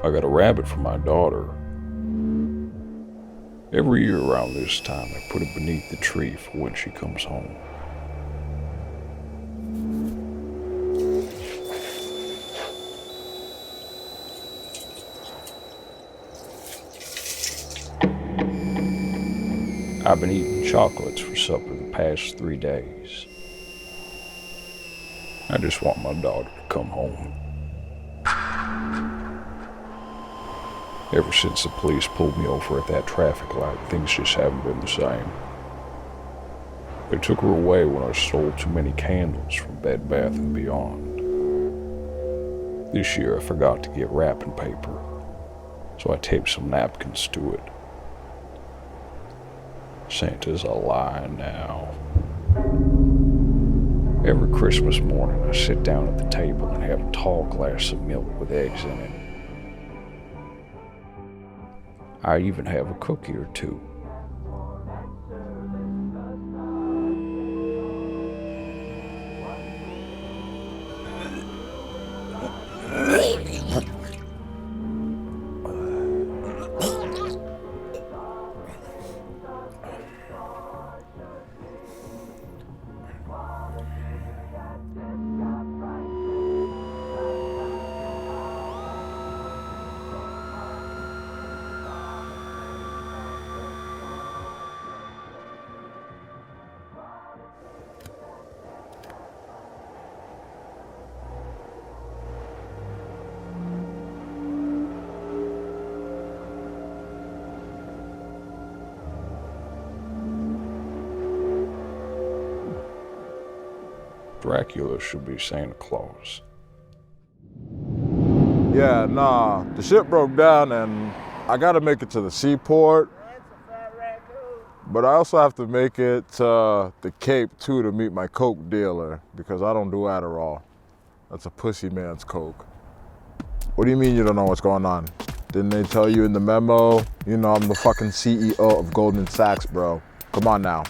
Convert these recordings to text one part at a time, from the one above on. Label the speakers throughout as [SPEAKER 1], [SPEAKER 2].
[SPEAKER 1] I got a rabbit for my daughter. Every year around this time, I put it beneath the tree for when she comes home. I've been eating chocolates for supper the past 3 days. I just want my daughter to come home. Ever since the police pulled me over at that traffic light, things just haven't been the same. They took her away when I stole too many candles from Bed Bath & Beyond. This year I forgot to get wrapping paper, so I taped some napkins to it. Santa's a lie now. Every Christmas morning I sit down at the table and have a tall glass of milk with eggs in it. I even have a cookie or two. Dracula should be Santa Claus.
[SPEAKER 2] Yeah, nah, the ship broke down and I gotta make it to the seaport. But I also have to make it to the Cape too to meet my coke dealer because I don't do Adderall. That's a pussy man's coke. What do you mean you don't know what's going on? Didn't they tell you in the memo? You know I'm the fucking CEO of Goldman Sachs, bro. Come on now.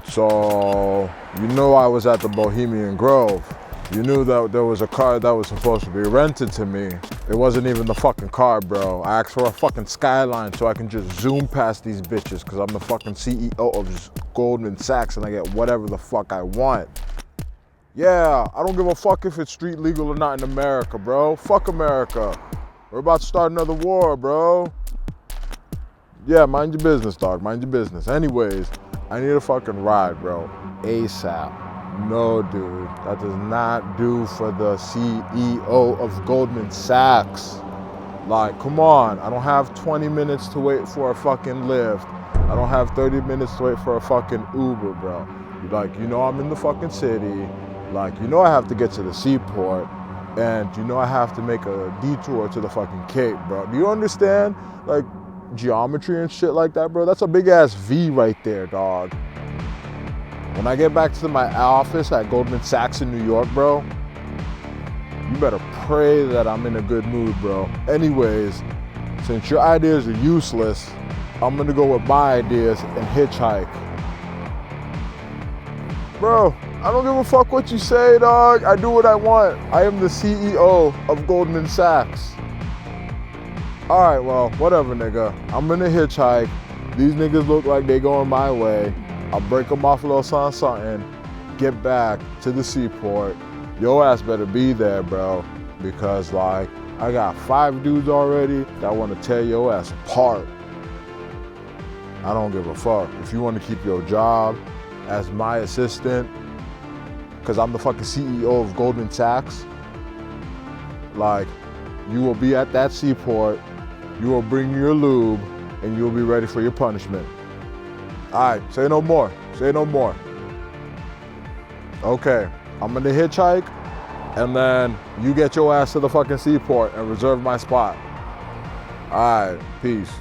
[SPEAKER 2] So, you know I was at the Bohemian Grove. You knew that there was a car that was supposed to be rented to me. It wasn't even the fucking car, bro. I asked for a fucking Skyline so I can just zoom past these bitches because I'm the fucking CEO of Goldman Sachs and I get whatever the fuck I want. Yeah, I don't give a fuck if it's street legal or not in America, bro. Fuck America. We're about to start another war, bro. Yeah, mind your business, dog. Mind your business. Anyways, I need a fucking ride, bro. ASAP. No, dude. That does not do for the CEO of Goldman Sachs. Like, come on. I don't have 20 minutes to wait for a fucking Lyft. I don't have 30 minutes to wait for a fucking Uber, bro. Like, you know I'm in the fucking city. Like, you know I have to get to the seaport. And you know I have to make a detour to the fucking Cape, bro. Do you understand? Like, geometry and shit like that, bro. That's a big ass V right there, dog. When I get back to my office at Goldman Sachs in New York, bro, you better pray that I'm in a good mood, bro. Anyways, since your ideas are useless, I'm gonna go with my ideas and hitchhike. Bro, I don't give a fuck what you say, dog. I do what I want. I am the CEO of Goldman Sachs. All right, well, whatever, nigga. I'm gonna hitchhike. These niggas look like they going my way. I'll break them off a little something, get back to the seaport. Your ass better be there, bro, because like, I got 5 dudes already that wanna tear your ass apart. I don't give a fuck. If you wanna keep your job as my assistant, because I'm the fucking CEO of Goldman Sachs, like, you will be at that seaport. You will bring your lube and you'll be ready for your punishment. All right, say no more, say no more. Okay, I'm gonna hitchhike and then you get your ass to the fucking seaport and reserve my spot. All right, peace.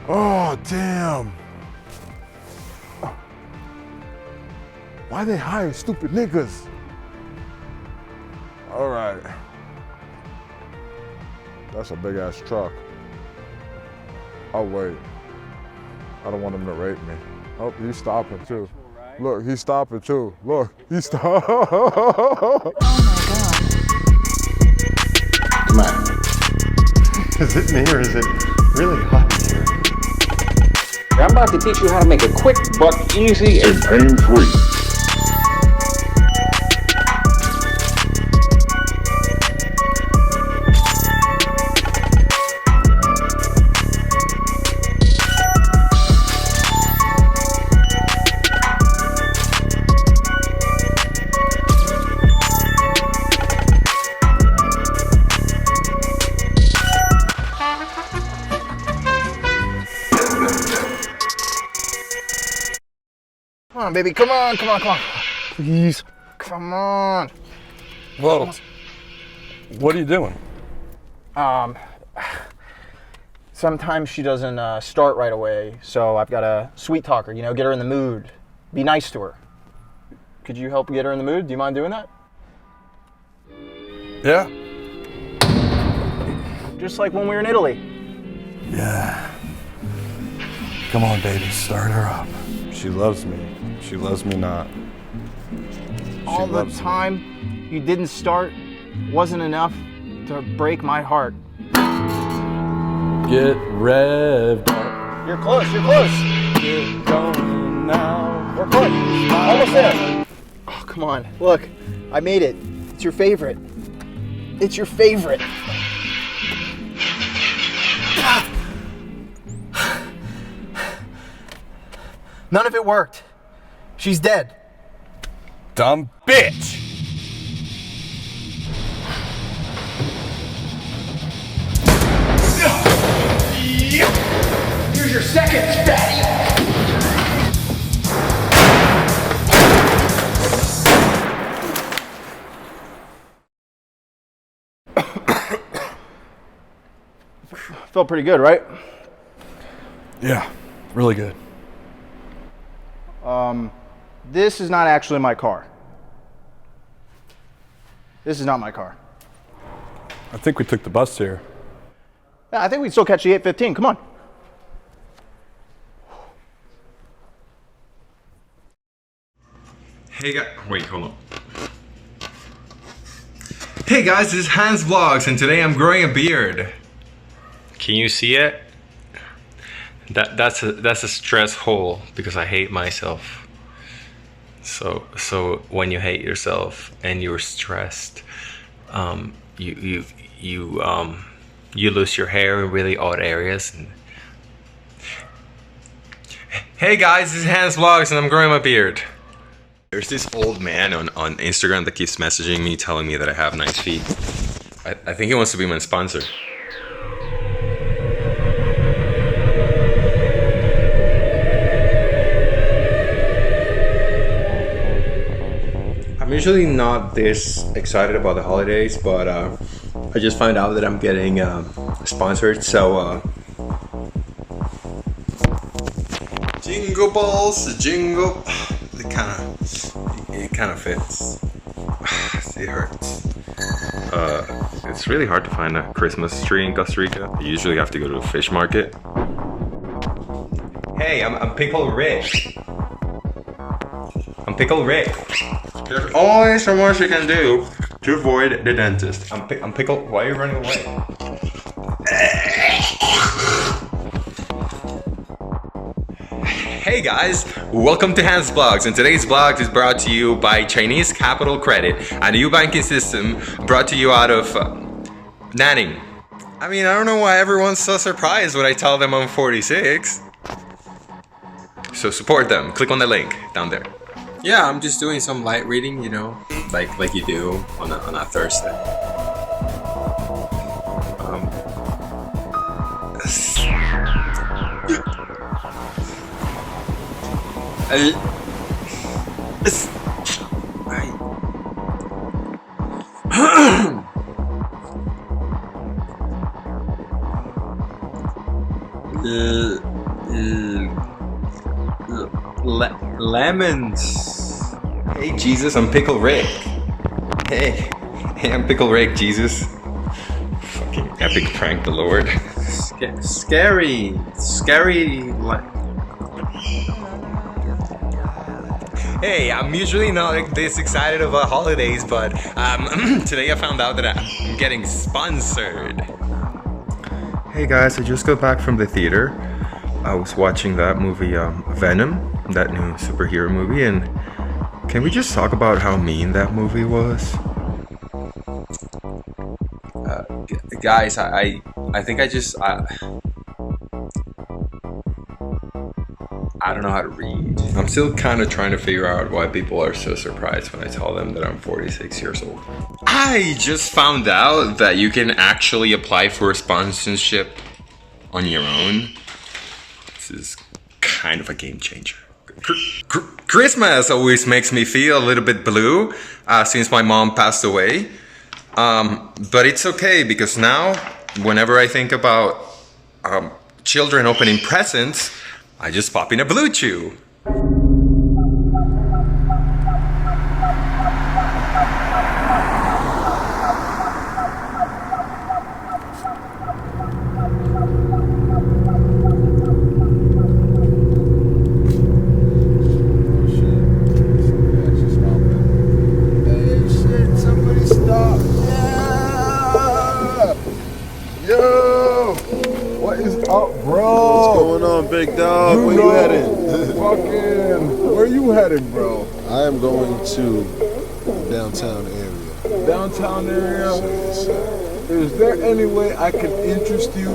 [SPEAKER 2] Oh, damn. Why they hire stupid niggas? All right. That's a big ass truck. Oh wait, I don't want him to rape me. Oh, he's stopping too. Look, he's stopping too. Look, he's stopping.
[SPEAKER 3] Oh
[SPEAKER 4] Come on. Is it me or is it really hot in here?
[SPEAKER 5] I'm about to teach you how to make a quick buck easy and pain-free.
[SPEAKER 6] Come on, baby, come on. Please, come on.
[SPEAKER 1] Whoa. What are you doing?
[SPEAKER 6] Sometimes she doesn't start right away, so I've got to sweet talk her, get her in the mood. Be nice to her. Could you help get her in the mood? Do you mind doing that?
[SPEAKER 1] Yeah?
[SPEAKER 6] Just like when we were in Italy.
[SPEAKER 1] Yeah. Come on, baby, start her up. She loves me. She loves me not.
[SPEAKER 6] All the time you didn't start wasn't enough to break my heart.
[SPEAKER 1] Get revved up.
[SPEAKER 6] You're close.
[SPEAKER 1] Get going now.
[SPEAKER 6] We're close. Almost there. Oh, come on. Look, I made it. It's your favorite. It's your favorite. None of it worked. She's dead.
[SPEAKER 1] Dumb bitch!
[SPEAKER 6] Here's your second, fatty. Felt pretty good, right?
[SPEAKER 1] Yeah, really good.
[SPEAKER 6] This is not actually my car. This is not my car.
[SPEAKER 1] I think we took the bus here.
[SPEAKER 6] Yeah, I think we can still catch the 8:15. Come on.
[SPEAKER 4] Hey guys, wait, hold on. Hey guys, this is Hans Vlogs, and today I'm growing a beard. Can you see it? That's a stress hole because I hate myself. So when you hate yourself and you're stressed, you lose your hair in really odd areas. And hey guys, this is Hans Vlogs, and I'm growing my beard. There's this old man on Instagram that keeps messaging me telling me that I have nice feet. I think he wants to be my sponsor. I'm usually not this excited about the holidays, but I just found out that I'm getting sponsored, so jingle balls, jingle. It kind of fits. It hurts. It's really hard to find a Christmas tree in Costa Rica. You usually have to go to a fish market. Hey, I'm Pickle Rick. I'm Pickle Rick. There's always so much you can do to avoid the dentist. I'm Pickle. Why are you running away? Hey guys, welcome to Hans Vlogs, and today's vlog is brought to you by Chinese Capital Credit, a new banking system brought to you out of Nanning. I mean, I don't know why everyone's so surprised when I tell them I'm 46. So support them. Click on the link down there. Yeah, I'm just doing some light reading, you know, like you do on a Thursday. Lemons. Hey Jesus, I'm Pickle Rick. Hey, I'm Pickle Rick, Jesus. Fucking epic prank, the Lord. Scary. Hey, I'm usually not like this excited about holidays, but today I found out that I'm getting sponsored. Hey guys, I just got back from the theater. I was watching that movie, Venom, that new superhero movie, and can we just talk about how mean that movie was? Guys, I think I don't know how to read. I'm still kind of trying to figure out why people are so surprised when I tell them that I'm 46 years old. I just found out that you can actually apply for a sponsorship on your own. This is kind of a game changer. Christmas always makes me feel a little bit blue since my mom passed away. But it's okay because now, whenever I think about children opening presents, I just pop in a Blue Chew.
[SPEAKER 3] Big dog, where you heading?
[SPEAKER 2] Where you heading, bro?
[SPEAKER 3] I am going to the downtown area.
[SPEAKER 2] Downtown area?
[SPEAKER 3] Yes, sir.
[SPEAKER 2] Is there any way I can interest you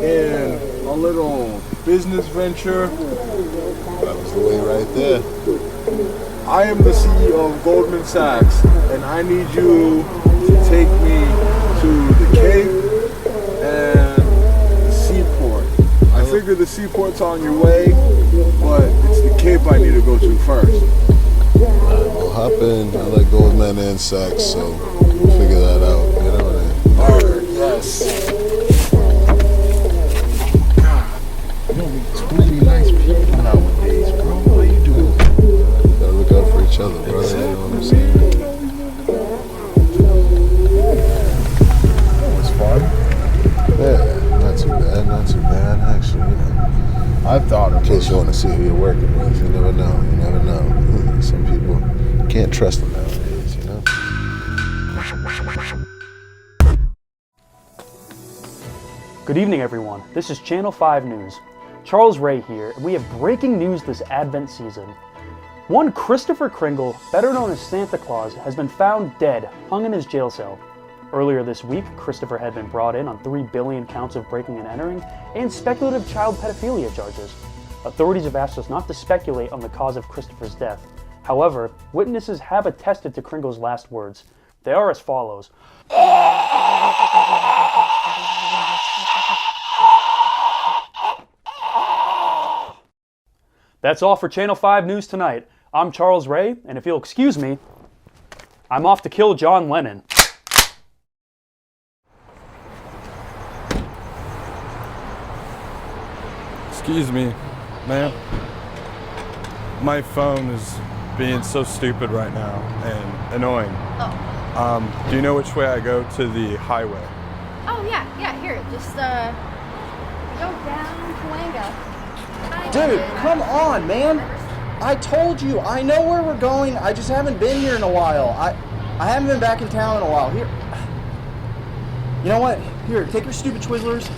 [SPEAKER 2] in a little business venture?
[SPEAKER 3] That was the way right there.
[SPEAKER 2] I am the CEO of Goldman Sachs, and I need you to take me to the Cape and the seaport. I figure the seaport's on your way, but it's the Cape I need to go to first.
[SPEAKER 3] We'll hop in. I like Goldman and Sachs, so we'll figure that out. Get over there.
[SPEAKER 2] Alright, yes. God, you don't meet too many nice people nowadays, bro. What are you doing?
[SPEAKER 3] Gotta look out for each other, brother. You know what I'm saying?
[SPEAKER 2] It's fun.
[SPEAKER 3] Yeah, not too bad, not too bad. Actually, you know.
[SPEAKER 2] I thought
[SPEAKER 3] In case you want to see who you're working with, you never know. You never know. Some people can't trust them nowadays, you know.
[SPEAKER 7] Good evening, everyone. This is Channel 5 News. Charles Ray here, and we have breaking news this Advent season. One Christopher Kringle, better known as Santa Claus, has been found dead, hung in his jail cell. Earlier this week, Christopher had been brought in on 3 billion counts of breaking and entering and speculative child pedophilia charges. Authorities have asked us not to speculate on the cause of Christopher's death. However, witnesses have attested to Kringle's last words. They are as follows. That's all for Channel 5 News tonight. I'm Charles Ray, and if you'll excuse me, I'm off to kill John Lennon.
[SPEAKER 8] Excuse me, ma'am. My phone is being so stupid right now and annoying.
[SPEAKER 9] Oh.
[SPEAKER 8] Do you know which way I go to the highway?
[SPEAKER 9] Oh, yeah, here. Just, go down Cahuenga.
[SPEAKER 6] Dude, come on, man. I told you, I know where we're going. I just haven't been here in a while. I haven't been back in town in a while. Here. You know what? Here, take your stupid Twizzlers.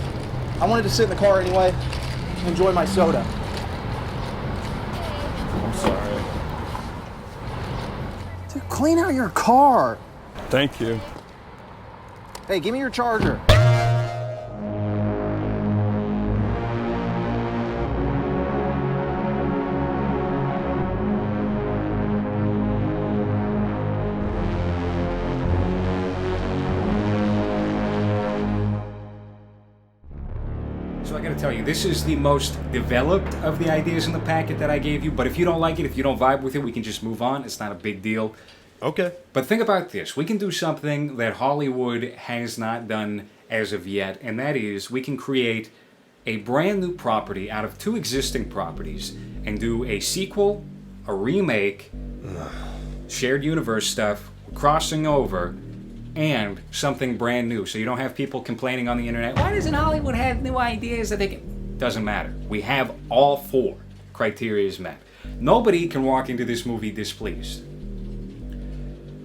[SPEAKER 6] I wanted to sit in the car anyway. Enjoy my soda.
[SPEAKER 8] I'm sorry.
[SPEAKER 6] Dude, clean out your car.
[SPEAKER 8] Thank you.
[SPEAKER 6] Hey, give me your charger.
[SPEAKER 10] So I gotta tell you, this is the most developed of the ideas in the packet that I gave you, but if you don't like it, if you don't vibe with it, we can just move on. It's not a big deal.
[SPEAKER 8] Okay.
[SPEAKER 10] But think about this. We can do something that Hollywood has not done as of yet, and that is we can create a brand new property out of 2 existing properties and do a sequel, a remake, shared universe stuff, crossing over, and something brand new. So you don't have people complaining on the internet, why doesn't Hollywood have new ideas that they can... Doesn't matter. We have all 4. criteria is met. Nobody can walk into this movie displeased.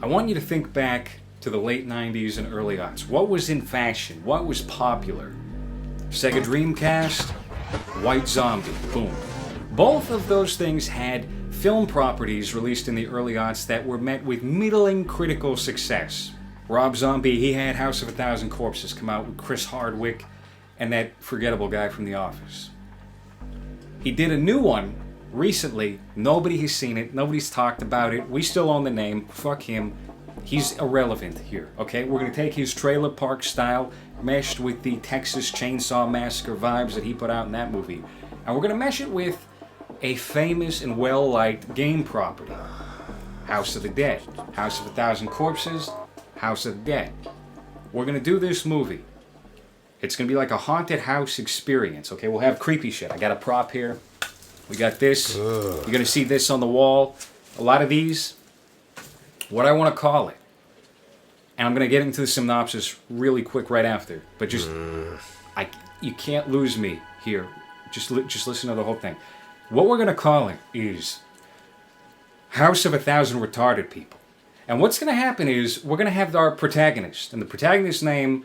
[SPEAKER 10] I want you to think back to the late 90s and early aughts. What was in fashion? What was popular? Sega Dreamcast, White Zombie, boom. Both of those things had film properties released in the early aughts that were met with middling critical success. Rob Zombie, he had House of a Thousand Corpses come out with Chris Hardwick and that forgettable guy from The Office. He did a new one recently. Nobody has seen it. Nobody's talked about it. We still own the name. Fuck him. He's irrelevant here, okay? We're going to take his trailer park style meshed with the Texas Chainsaw Massacre vibes that he put out in that movie. And we're going to mesh it with a famous and well-liked game property. House of the Dead. House of a Thousand Corpses. House of the Dead. We're going to do this movie. It's going to be like a haunted house experience, okay? We'll have creepy shit. I got a prop here. We got this. You're going to see this on the wall. A lot of these. What I want to call it. And I'm going to get into the synopsis really quick right after. But just, you can't lose me here. Just listen to the whole thing. What we're going to call it is House of a Thousand Retarded People. And what's going to happen is we're going to have our protagonist. And the protagonist's name,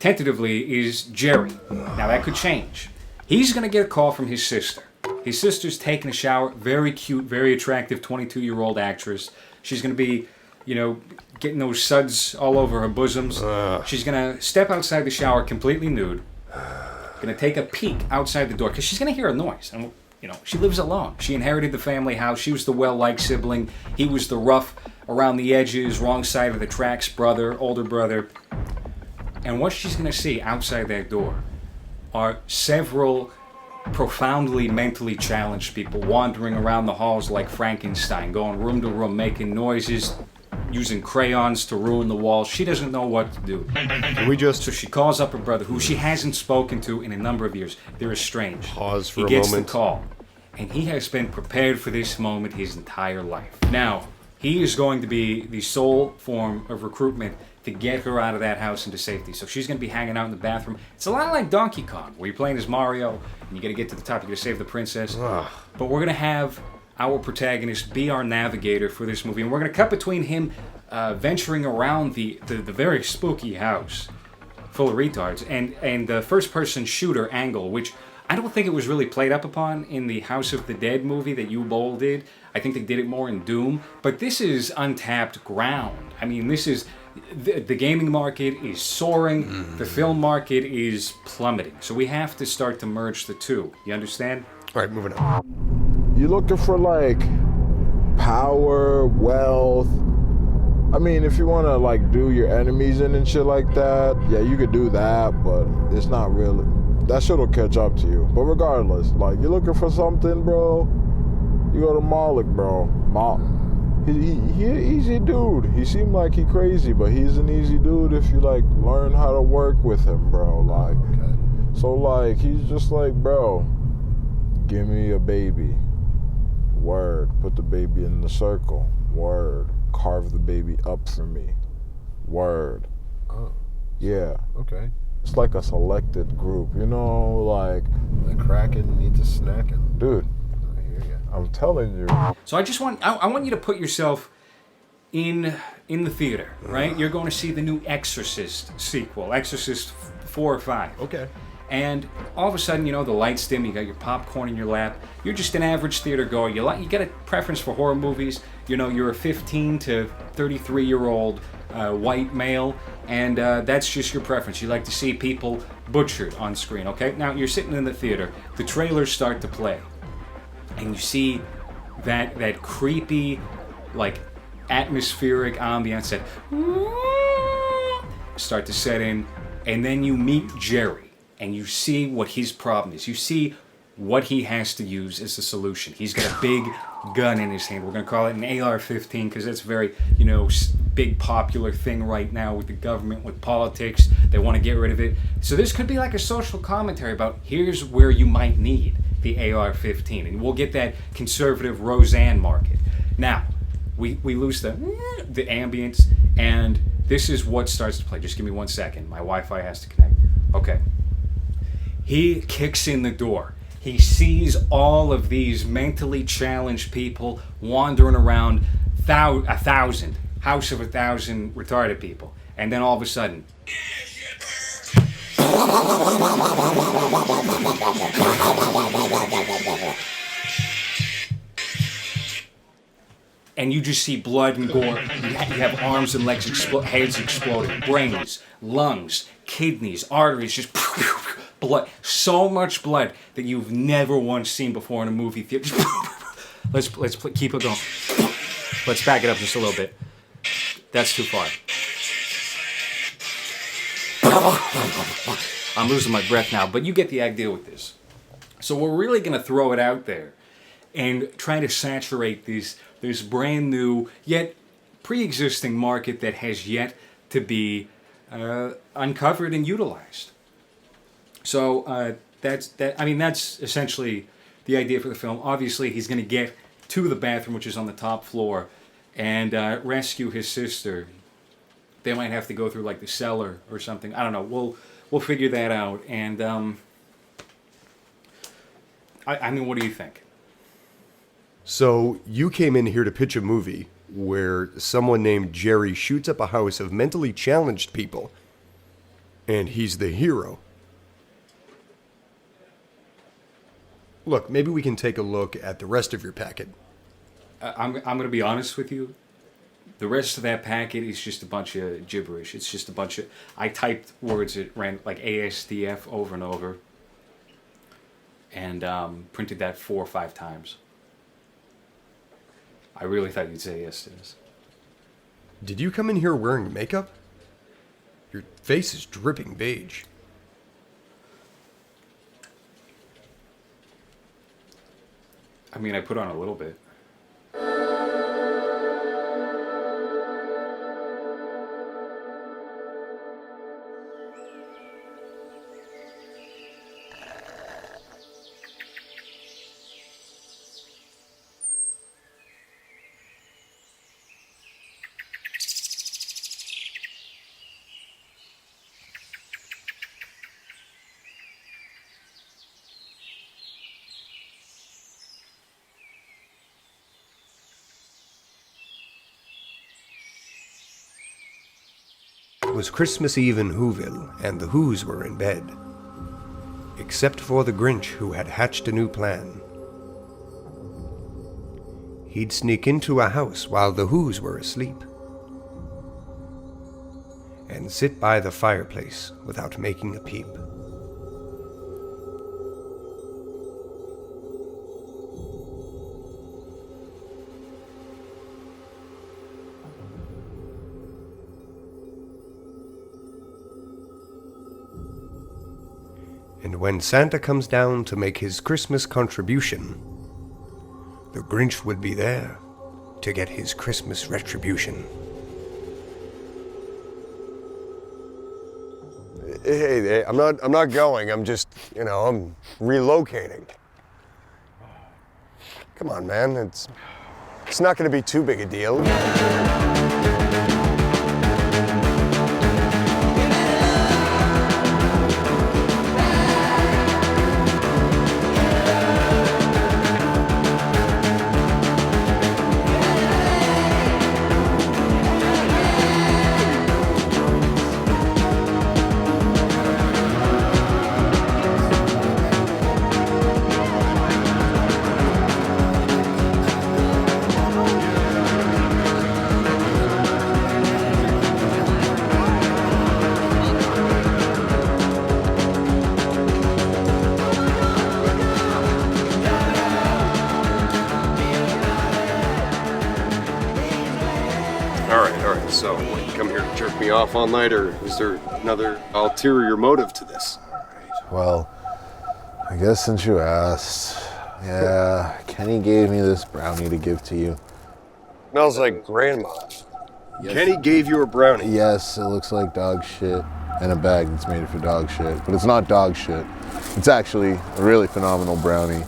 [SPEAKER 10] tentatively, is Jerry. Now, that could change. He's going to get a call from his sister. His sister's taking a shower. Very cute, very attractive 22-year-old actress. She's going to be, getting those suds all over her bosoms. She's going to step outside the shower completely nude. Going to take a peek outside the door because she's going to hear a noise. And, she lives alone. She inherited the family house. She was the well-liked sibling. He was the rough, around the edges, wrong side of the tracks brother, older brother. And what she's going to see outside that door are several profoundly mentally challenged people wandering around the halls like Frankenstein, going room to room, making noises, using crayons to ruin the walls. She doesn't know what to do. So she calls up her brother, who she hasn't spoken to in a number of years. They're estranged.
[SPEAKER 11] Pause for
[SPEAKER 10] a
[SPEAKER 11] moment.
[SPEAKER 10] He gets the call, and he has been prepared for this moment his entire life. Now, he is going to be the sole form of recruitment to get her out of that house into safety. So she's going to be hanging out in the bathroom. It's a lot like Donkey Kong, where you're playing as Mario, and you got to get to the top, you got to save the princess. But we're going to have our protagonist be our navigator for this movie, and we're going to cut between him venturing around the very spooky house full of retards, and the first-person shooter angle, which I don't think it was really played up upon in the House of the Dead movie that U-Bowl did. I think they did it more in Doom, but this is untapped ground. I mean, this is... The gaming market is soaring. The film market is plummeting. So we have to start to merge the two. You understand?
[SPEAKER 11] All right, moving on.
[SPEAKER 2] You looking for power, wealth. I mean, if you want to do your enemies in and shit like that, yeah, you could do that, but it's not really. That shit will catch up to you. But regardless, you're looking for something, bro, you go to Malik, bro. He easy dude. He seemed like he crazy, but he's an easy dude if you learn how to work with him, bro. So he's just bro, give me a baby. Word. Put the baby in the circle. Word. Carve the baby up for me. Word.
[SPEAKER 11] Oh.
[SPEAKER 2] Yeah.
[SPEAKER 11] Okay.
[SPEAKER 2] It's like a selected group,
[SPEAKER 11] Like cracking needs a snacking.
[SPEAKER 2] Dude. I'm telling you.
[SPEAKER 10] So I want you to put yourself in the theater, right? You're going to see the new Exorcist sequel, Exorcist 4 or 5.
[SPEAKER 11] Okay.
[SPEAKER 10] And all of a sudden, the lights dim, you got your popcorn in your lap. You're just an average theater goer. You get a preference for horror movies. You're a 15 to 33-year-old white male, and that's just your preference. You like to see people butchered on screen, okay? Now, you're sitting in the theater. The trailers start to play. And you see that creepy, atmospheric ambience that start to set in, and then you meet Jerry, and you see what his problem is. You see what he has to use as the solution. He's got a big gun in his hand. We're going to call it an AR-15 because that's a very, big popular thing right now with the government, with politics. They want to get rid of it. So this could be like a social commentary about here's where you might need the AR-15, and we'll get that conservative Roseanne market. Now, we lose the ambience, and this is what starts to play. Just give me 1 second. My Wi-Fi has to connect. Okay. He kicks in the door. he sees all of these mentally challenged people wandering around a thousand, house of 1,000 retarded people. And then all of a sudden, and you just see blood and gore. You have arms and legs, heads exploding, brains, lungs, kidneys, arteries, just blood. So much blood that you've never once seen before in a movie theater. Let's keep it going. Let's back it up just a little bit. That's too far. I'm losing my breath now, but you get the idea with this. So we're really going to throw it out there and try to saturate this brand new, yet pre-existing market that has yet to be uncovered and utilized. So that's essentially the idea for the film. Obviously, he's going to get to the bathroom, which is on the top floor, and rescue his sister. They might have to go through like the cellar or something. I don't know. We'll figure that out. And I mean, what do you think?
[SPEAKER 12] So you came in here to pitch a movie where someone named Jerry shoots up a house of mentally challenged people, and he's the hero. Look, maybe we can take a look at the rest of your packet.
[SPEAKER 10] I'm going to be honest with you. The rest of that packet is just a bunch of gibberish. It's just a bunch of... I typed words that ran like ASDF over and over. And printed that 4 or 5 times. I really thought you'd say yes to this.
[SPEAKER 12] Did you come in here wearing makeup? Your face is dripping beige.
[SPEAKER 10] I mean, I put on a little bit.
[SPEAKER 12] It was Christmas Eve in Whoville, and the Whos were in bed. Except for the Grinch, who had hatched a new plan. He'd sneak into a house while the Whos were asleep, and sit by the fireplace without making a peep. And when Santa comes down to make his Christmas contribution, the Grinch would be there to get his Christmas retribution.
[SPEAKER 13] Hey, I'm not going. I'm just, I'm relocating. Come on, man. It's not going to be too big a deal. All right. So, you come here to jerk me off all night, or is there another ulterior motive to this?
[SPEAKER 2] Well, I guess since you asked, yeah, Kenny gave me this brownie to give to you.
[SPEAKER 13] Smells like grandma.
[SPEAKER 2] Yes.
[SPEAKER 13] Kenny gave you a brownie?
[SPEAKER 2] Yes, it looks like dog shit in a bag that's made for dog shit, but it's not dog shit. It's actually a really phenomenal brownie.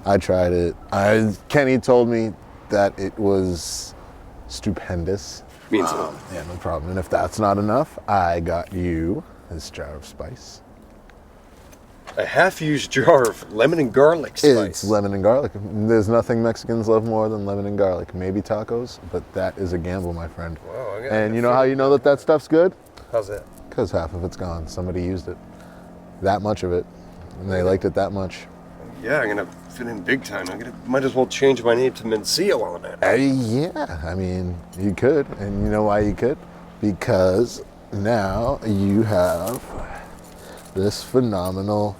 [SPEAKER 2] I tried it. Kenny told me that it was stupendous.
[SPEAKER 13] Means a lot.
[SPEAKER 2] Yeah, no problem. And if that's not enough, I got you this jar of spice.
[SPEAKER 13] A half-used jar of lemon and garlic spice.
[SPEAKER 2] It's lemon and garlic. There's nothing Mexicans love more than lemon and garlic. Maybe tacos, but that is a gamble, my friend.
[SPEAKER 13] Wow,
[SPEAKER 2] and you know how you know that that stuff's good?
[SPEAKER 13] How's that?
[SPEAKER 2] Because half of it's gone. Somebody used it. That much of it. And they liked it that much.
[SPEAKER 13] Yeah, I'm gonna fit in big time. Might as well change my name to Mencia while I'm at it.
[SPEAKER 2] Yeah, I mean, you could. And you know why you could? Because now you have this phenomenal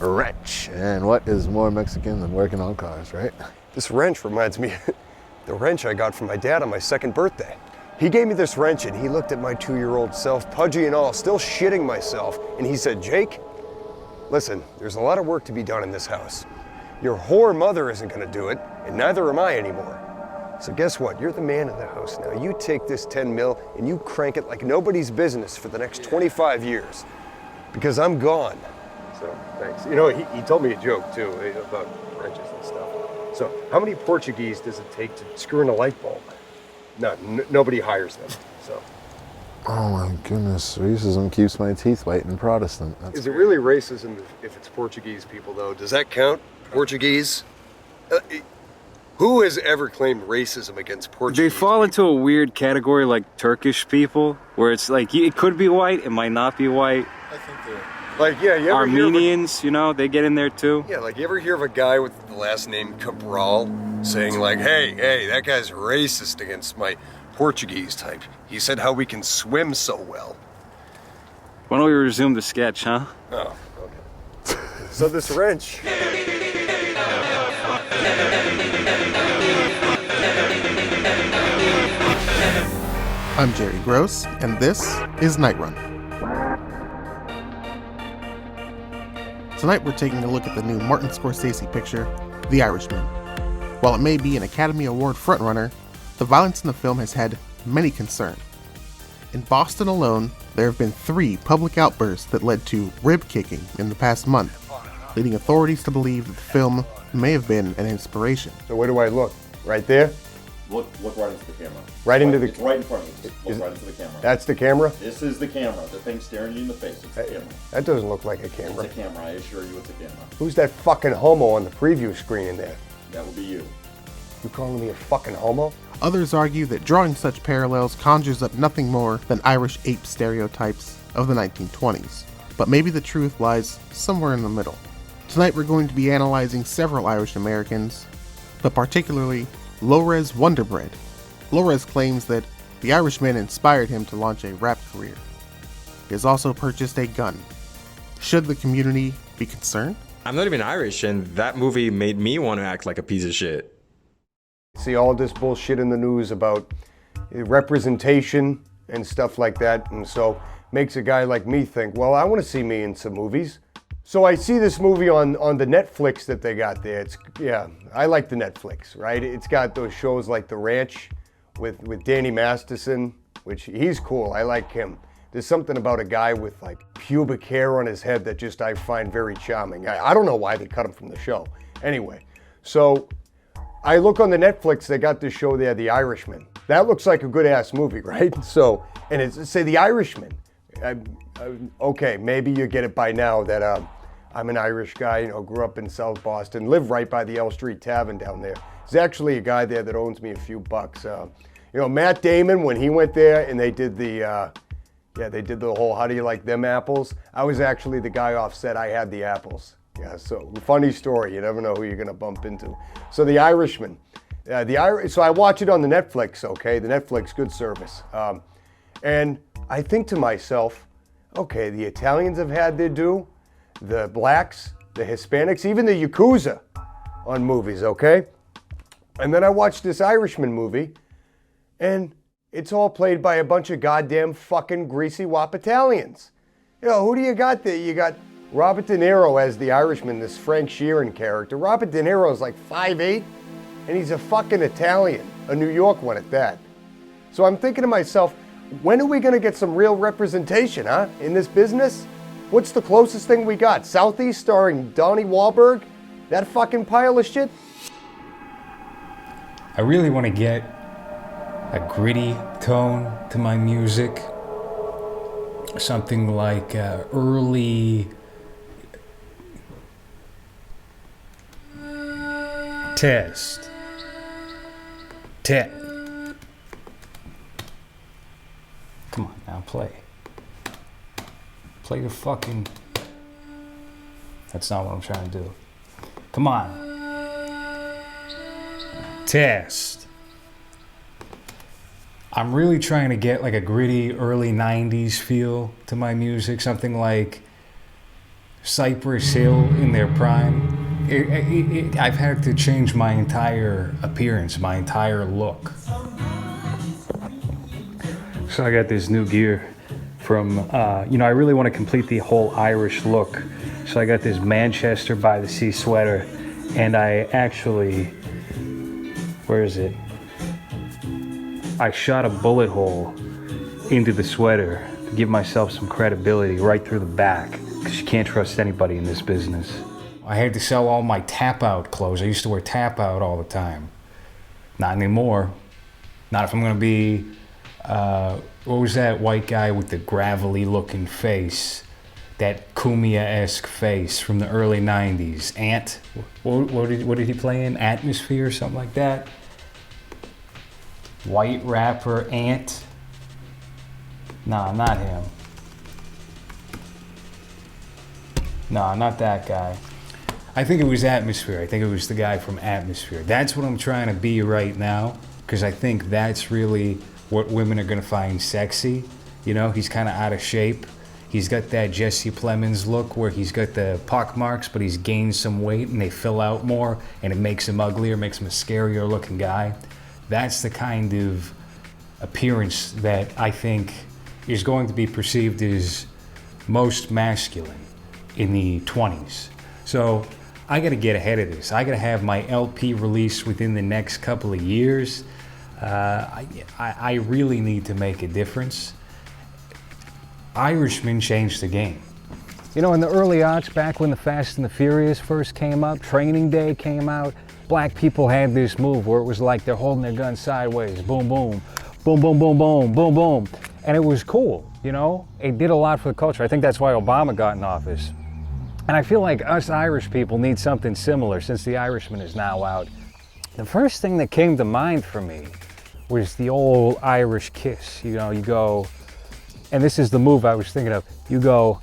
[SPEAKER 2] wrench. And what is more Mexican than working on cars, right?
[SPEAKER 13] This wrench reminds me of the wrench I got from my dad on my 2nd birthday. He gave me this wrench and he looked at my 2-year-old self, pudgy and all, still shitting myself, and he said, Jake, listen, there's a lot of work to be done in this house. Your whore mother isn't gonna do it, and neither am I anymore. So guess what? You're the man of the house now. You take this 10 mil and you crank it like nobody's business for the next 25 years. Because I'm gone. So, thanks. You know, he told me a joke too about wrenches and stuff. So, how many Portuguese does it take to screw in a light bulb? Nobody hires them, so.
[SPEAKER 2] Oh my goodness, racism keeps my teeth white and Protestant.
[SPEAKER 13] Is it really racism if it's Portuguese people though? Does that count? Portuguese? Who has ever claimed racism against Portuguese?
[SPEAKER 14] They fall into a weird category like Turkish people, where it's like, it could be white, it might not be white.
[SPEAKER 13] I think they're... Like, yeah, you ever
[SPEAKER 14] Armenians, you know, they get in there too.
[SPEAKER 13] Yeah, like you ever hear of a guy with the last name Cabral saying like, hey, that guy's racist against my Portuguese type. He said how we can swim so well.
[SPEAKER 14] Why don't we resume the sketch, huh?
[SPEAKER 13] Oh, okay. So this wrench...
[SPEAKER 15] I'm Jerry Gross, and this is Night Run. Tonight we're taking a look at the new Martin Scorsese picture, The Irishman. While it may be an Academy Award frontrunner, the violence in the film has had many concern. In Boston alone, there have been 3 public outbursts that led to rib-kicking in the past month, leading authorities to believe that the film may have been an inspiration.
[SPEAKER 13] So where do I look? Right there?
[SPEAKER 16] Look right into the camera.
[SPEAKER 13] Right into the...
[SPEAKER 16] It's right in front of you. Just look right into the camera.
[SPEAKER 13] That's the camera?
[SPEAKER 16] This is the camera. The thing staring you in the face. It's the camera.
[SPEAKER 13] That doesn't look like a camera.
[SPEAKER 16] It's a camera. I assure you it's a camera.
[SPEAKER 13] Who's that fucking homo on the preview screen in there?
[SPEAKER 16] That would be you.
[SPEAKER 13] You calling me a fucking homo?
[SPEAKER 15] Others argue that drawing such parallels conjures up nothing more than Irish ape stereotypes of the 1920s. But maybe the truth lies somewhere in the middle. Tonight we're going to be analyzing several Irish Americans, but particularly LowRes Wonderbread. LowRes claims that The Irishman inspired him to launch a rap career. He has also purchased a gun. Should the community be concerned?
[SPEAKER 4] I'm not even Irish, and that movie made me want to act like a piece of shit.
[SPEAKER 13] See all this bullshit in the news about representation and stuff like that, and so makes a guy like me think, well, I want to see me in some movies. So I see this movie on the Netflix that they got there. I like the Netflix, right? It's got those shows like The Ranch with Danny Masterson, which he's cool. I like him. There's something about a guy with like pubic hair on his head that just I find very charming. I don't know why they cut him from the show. Anyway, so I look on the Netflix, they got this show there, The Irishman. That looks like a good ass movie, right? So, and it's say The Irishman. Okay, maybe you get it by now that I'm an Irish guy, grew up in South Boston, live right by the L Street Tavern down there. There's actually a guy there that owns me a few bucks. Matt Damon, when he went there and they did the whole how do you like them apples? I was actually the guy off set, I had the apples. Yeah, so funny story, you never know who you're gonna bump into. So The Irishman. So I watch it on the Netflix, okay? The Netflix, good service. And I think to myself, okay, the Italians have had their due, the blacks, the Hispanics, even the Yakuza on movies, okay? And then I watched this Irishman movie, and it's all played by a bunch of goddamn fucking greasy wop Italians. Who do you got there? You got Robert De Niro as the Irishman, this Frank Sheeran character. Robert De Niro is like 5'8", and he's a fucking Italian, a New York one at that. So I'm thinking to myself, when are we gonna get some real representation, huh, in this business? What's the closest thing we got? Southeast starring Donnie Wahlberg? That fucking pile of shit?
[SPEAKER 10] I really want to get a gritty tone to my music. Something like early Test. Test. Come on, now play. Play the fucking... That's not what I'm trying to do. Come on. Test. I'm really trying to get like a gritty early 90s feel to my music. Something like Cypress Hill in their prime. I've had to change my entire appearance, my entire look. So I got this new gear from, I really want to complete the whole Irish look. So I got this Manchester by the Sea sweater, and I actually, where is it? I shot a bullet hole into the sweater to give myself some credibility right through the back, because you can't trust anybody in this business. I had to sell all my tap-out clothes. I used to wear tap-out all the time. Not anymore. Not if I'm gonna be, what was that white guy with the gravelly looking face? That Kumia-esque face from the early 90s. Ant? What did he play in? Atmosphere or something like that? White rapper Ant? Nah, not him. Nah, not that guy. I think it was Atmosphere. I think it was the guy from Atmosphere. That's what I'm trying to be right now, because I think that's really what women are gonna find sexy. You know, he's kind of out of shape. He's got that Jesse Plemons look where he's got the pock marks, but he's gained some weight and they fill out more and it makes him uglier, makes him a scarier looking guy. That's the kind of appearance that I think is going to be perceived as most masculine in the 20s. So I gotta get ahead of this. I gotta have my LP released within the next couple of years. I really need to make a difference. Irishmen changed the game.
[SPEAKER 17] You know, in the early aughts, back when the Fast and the Furious first came up, Training Day came out, black people had this move where it was like they're holding their gun sideways, boom, boom, boom, boom, boom, boom, boom, boom. And it was cool, you know? It did a lot for the culture. I think that's why Obama got in office. And I feel like us Irish people need something similar since The Irishman is now out. The first thing that came to mind for me was the old Irish kiss. You know, you go, and this is the move I was thinking of, you go,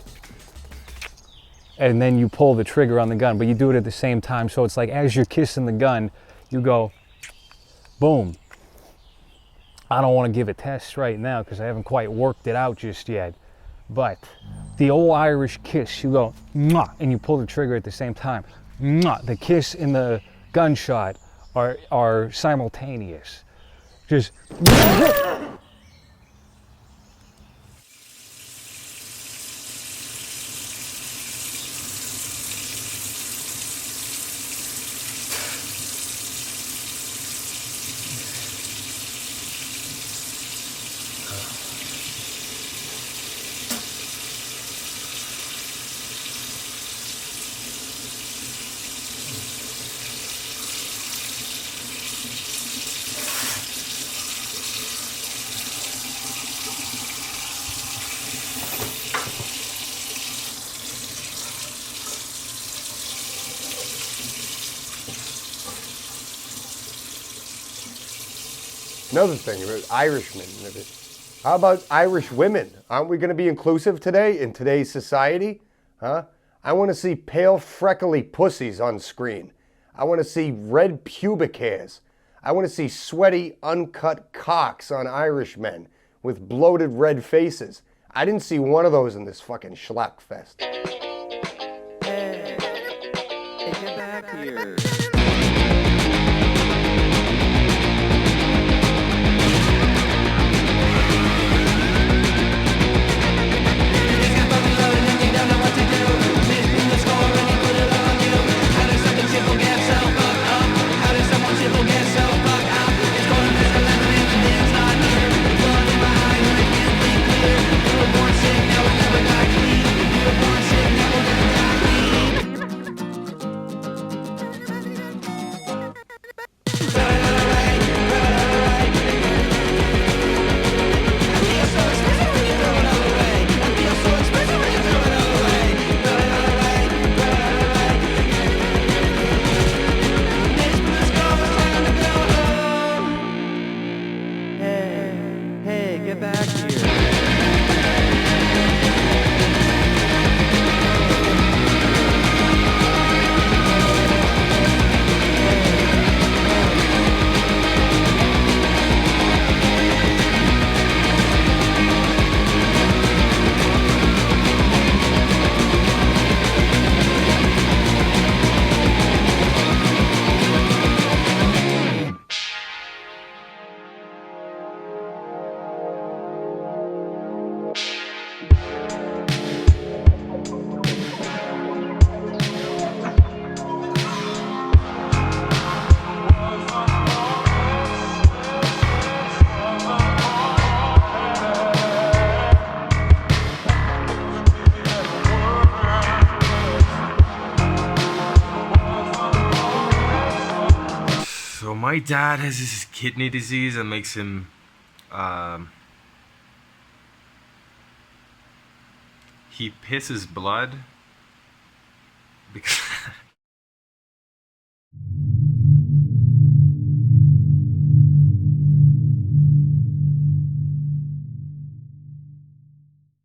[SPEAKER 17] and then you pull the trigger on the gun, but you do it at the same time. So it's like as you're kissing the gun, you go, boom. I don't want to give a test right now because I haven't quite worked it out just yet. But the old Irish kiss, you go, mwah, and you pull the trigger at the same time. Mwah. The kiss and the gunshot are simultaneous. Just,
[SPEAKER 13] Another thing, Irishmen. How about Irish women? Aren't we going to be inclusive today in today's society? Huh? I want to see pale, freckly pussies on screen. I want to see red pubic hairs. I want to see sweaty, uncut cocks on Irish men with bloated red faces. I didn't see one of those in this fucking schlock fest.
[SPEAKER 18] Hey, get back here.
[SPEAKER 4] My dad has this kidney disease that makes him he pisses blood because